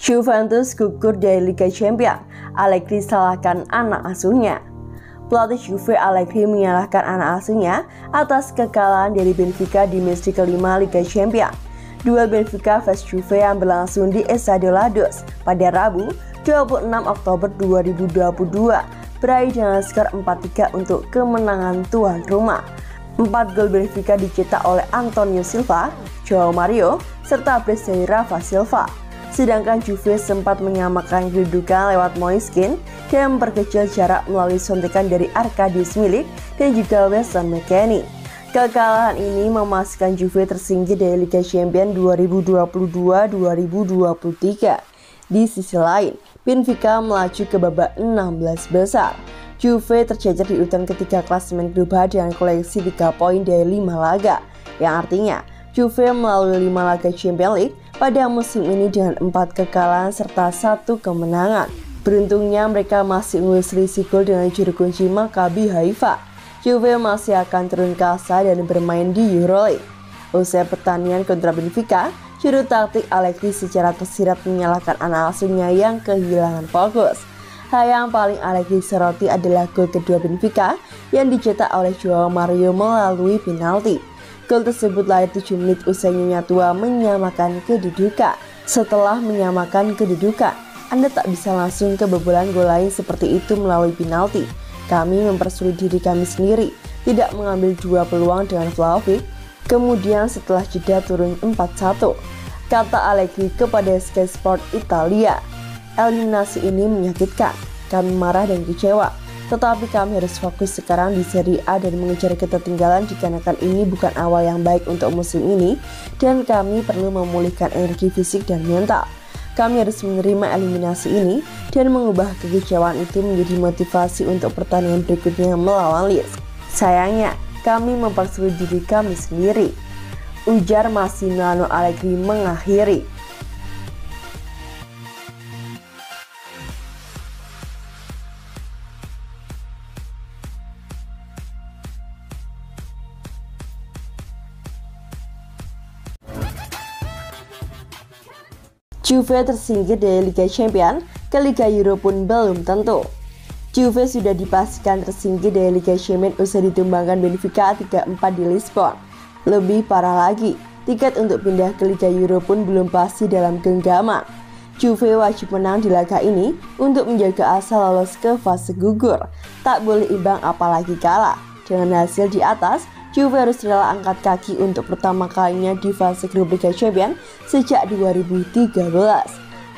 Juventus gugur dari Liga Champions, Allegri salahkan anak asuhnya. Pelatih Juve Allegri menyalahkan anak asuhnya atas kekalahan dari Benfica di match kelima Liga Champions. Duel Benfica vs Juve yang berlangsung di Estadio Lagos pada Rabu 26 Oktober 2022 berakhir dengan skor 4-3 untuk kemenangan tuan rumah. 4 gol Benfica dicetak oleh Antonio Silva, Joao Mario, serta brace dari Rafa Silva. Sedangkan Juve sempat menyamakan kedudukan lewat Moiskin dan memperkecil jarak melalui sontekan dari Arkadiusz Milik dan juga Weston McKennie. Kekalahan ini memastikan Juve tersingkir dari Liga Champions 2022-2023. Di sisi lain, Benfica melaju ke babak 16 besar. Juve tercecer di urutan ketiga klasemen grup H dengan koleksi 3 poin dari 5 laga, yang artinya Juve melalui 5 laga Champions League pada musim ini dengan 4 kekalahan serta 1 kemenangan. Beruntungnya mereka masih unggul selisih gol dengan juru kunci Maccabi Haifa. Juve masih akan turun kasta dan bermain di Euroleague. Usai pertandingan kontra Benfica, juru taktik Allegri secara tersirat menyalahkan anak asuhnya yang kehilangan fokus. Hal yang paling Allegri soroti adalah gol kedua Benfica yang dicetak oleh Joao Mario melalui penalti. Gol tersebut lahir 7 menit usai Nyonya Tua menyamakan kedudukan. Setelah menyamakan kedudukan, Anda tak bisa langsung kebobolan gol lain seperti itu melalui penalti. Kami mempersulit diri kami sendiri, tidak mengambil 2 peluang dengan Vlahovic, kemudian setelah jeda turun 4-1, kata Allegri kepada Sky Sport Italia. Eliminasi ini menyakitkan, kami marah dan kecewa, tetapi kami harus fokus sekarang di Serie A dan mengejar ketertinggalan dikarenakan ini bukan awal yang baik untuk musim ini dan kami perlu memulihkan energi fisik dan mental. Kami harus menerima eliminasi ini dan mengubah kekecewaan itu menjadi motivasi untuk pertandingan berikutnya melawan Leeds. Sayangnya, kami mempersulit diri kami sendiri, ujar Massimiliano Allegri mengakhiri. Juve tersingkir dari Liga Champions, ke Liga Euro pun belum tentu. Juve sudah dipastikan tersingkir dari Liga Champions usai ditumbangkan Benfica 3-4 di Lisbon. Lebih parah lagi, tiket untuk pindah ke Liga Euro pun belum pasti dalam genggaman. Juve wajib menang di laga ini untuk menjaga asa lolos ke fase gugur. Tak boleh imbang apalagi kalah. Dengan hasil di atas, Juve harus rela angkat kaki untuk pertama kalinya di fase grup Liga Champions sejak 2013.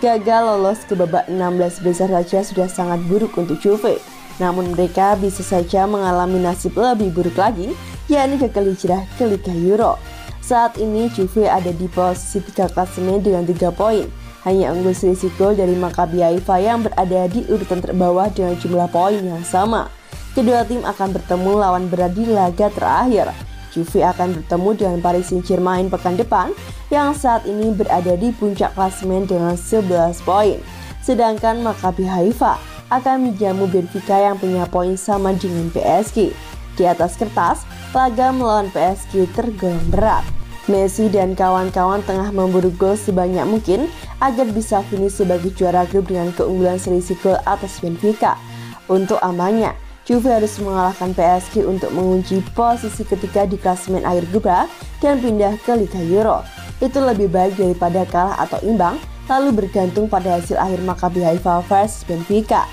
Gagal lolos ke babak 16 besar saja sudah sangat buruk untuk Juve. Namun mereka bisa saja mengalami nasib lebih buruk lagi, yakni gagal hijrah ke Liga Euro. Saat ini Juve ada di posisi 3 klasemen dengan 3 poin. Hanya unggul selisih gol dari Maccabi Haifa yang berada di urutan terbawah dengan jumlah poin yang sama. Kedua tim akan bertemu lawan berat di laga terakhir. Juve akan bertemu dengan Paris Saint-Germain pekan depan yang saat ini berada di puncak klasemen dengan 11 poin. Sedangkan Maccabi Haifa akan menjamu Benfica yang punya poin sama dengan PSG. Di atas kertas, laga melawan PSG tergolong berat. Messi dan kawan-kawan tengah memburu gol sebanyak mungkin agar bisa finish sebagai juara grup dengan keunggulan selisih gol atas Benfica. Untuk amannya, Juve harus mengalahkan PSG untuk mengunci posisi ketiga di klasemen akhir grup H dan pindah ke Liga Euro. Itu lebih baik daripada kalah atau imbang, lalu bergantung pada hasil akhir Maccabi Haifa vs Benfica.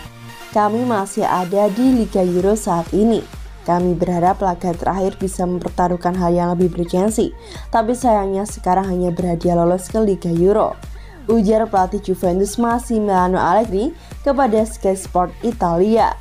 Kami masih ada di Liga Euro saat ini. Kami berharap laga terakhir bisa mempertaruhkan hal yang lebih bergengsi, tapi sayangnya sekarang hanya berhadiah lolos ke Liga Euro, ujar pelatih Juventus Massimiliano Allegri kepada Sky Sport Italia.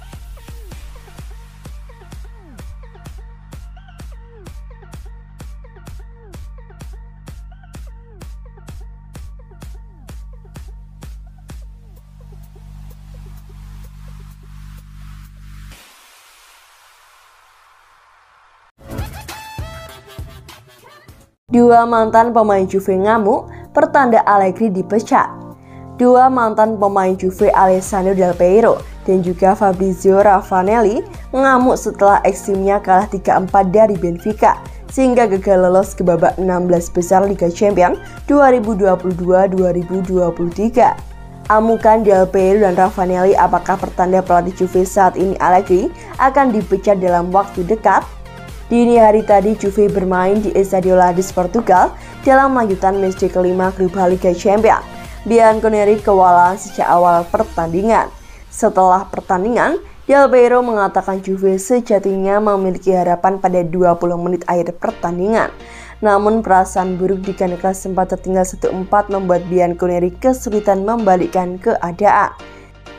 Dua mantan pemain Juve ngamuk, pertanda Allegri dipecat. Dua mantan pemain Juve Alessandro Del Piero dan juga Fabrizio Ravanelli mengamuk setelah eksimnya kalah 3-4 dari Benfica sehingga gagal lolos ke babak 16 besar Liga Champions 2022-2023. Amukan Del Piero dan Raffagnoli, apakah pertanda pelatih Juve saat ini Allegri akan dipecat dalam waktu dekat? Dini hari tadi Juve bermain di Estádio Lades, Portugal dalam lanjutan matchday kelima grup Liga Champions. Bianconeri kewalahan sejak awal pertandingan. Setelah pertandingan, Del Piero mengatakan Juve sejatinya memiliki harapan pada 20 menit akhir pertandingan. Namun perasaan buruk dikarenakan sempat tertinggal 1-4 membuat Bianconeri kesulitan membalikkan keadaan.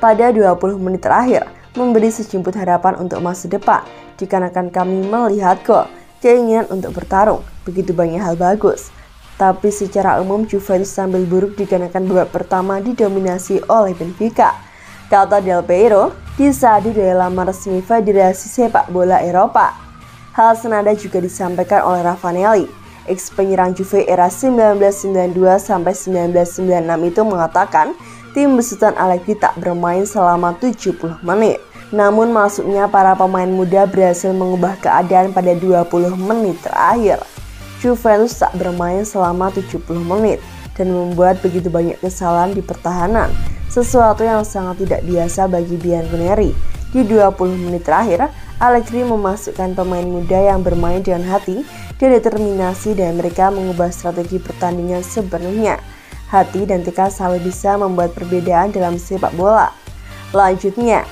Pada 20 menit terakhir, memberi sejumput harapan untuk masa depan, dikarenakan kami melihat gol, keinginan untuk bertarung, begitu banyak hal bagus. Tapi secara umum Juventus tampil buruk dikarenakan babak pertama didominasi oleh Benfica, kata Del Piero di saat dari laman resmi Federasi Sepak Bola Eropa. Hal senada juga disampaikan oleh Raffagnoli. Ex-penyerang Juve era 1992-1996 itu mengatakan tim besutan Allegri tak bermain selama 70 menit. Namun masuknya para pemain muda berhasil mengubah keadaan pada 20 menit terakhir. Juventus tak bermain selama 70 menit dan membuat begitu banyak kesalahan di pertahanan, sesuatu yang sangat tidak biasa bagi Bianconeri. Di 20 menit terakhir, Allegri memasukkan pemain muda yang bermain dengan hati dan determinasi, dan mereka mengubah strategi pertandingan sepenuhnya. Hati dan tekad selalu bisa membuat perbedaan dalam sepak bola. Lanjutnya,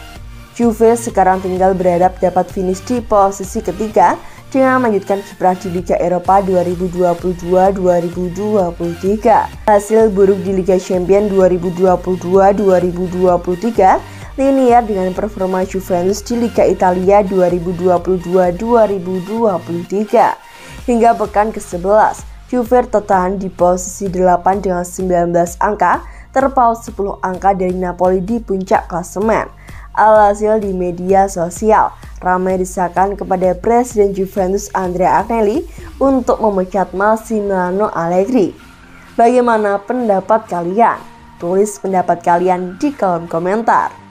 Juve sekarang tinggal berharap dapat finish di posisi ketiga dengan melanjutkan kiprah di Liga Eropa 2022-2023. Hasil buruk di Liga Champions 2022-2023 linear dengan performa Juventus di Liga Italia 2022-2023. Hingga pekan ke-11, Juve tertahan di posisi 8 dengan 19 angka, terpaut 10 angka dari Napoli di puncak klasemen. Alhasil di media sosial, ramai desakan kepada Presiden Juventus Andrea Agnelli untuk memecat Massimiliano Allegri. Bagaimana pendapat kalian? Tulis pendapat kalian di kolom komentar.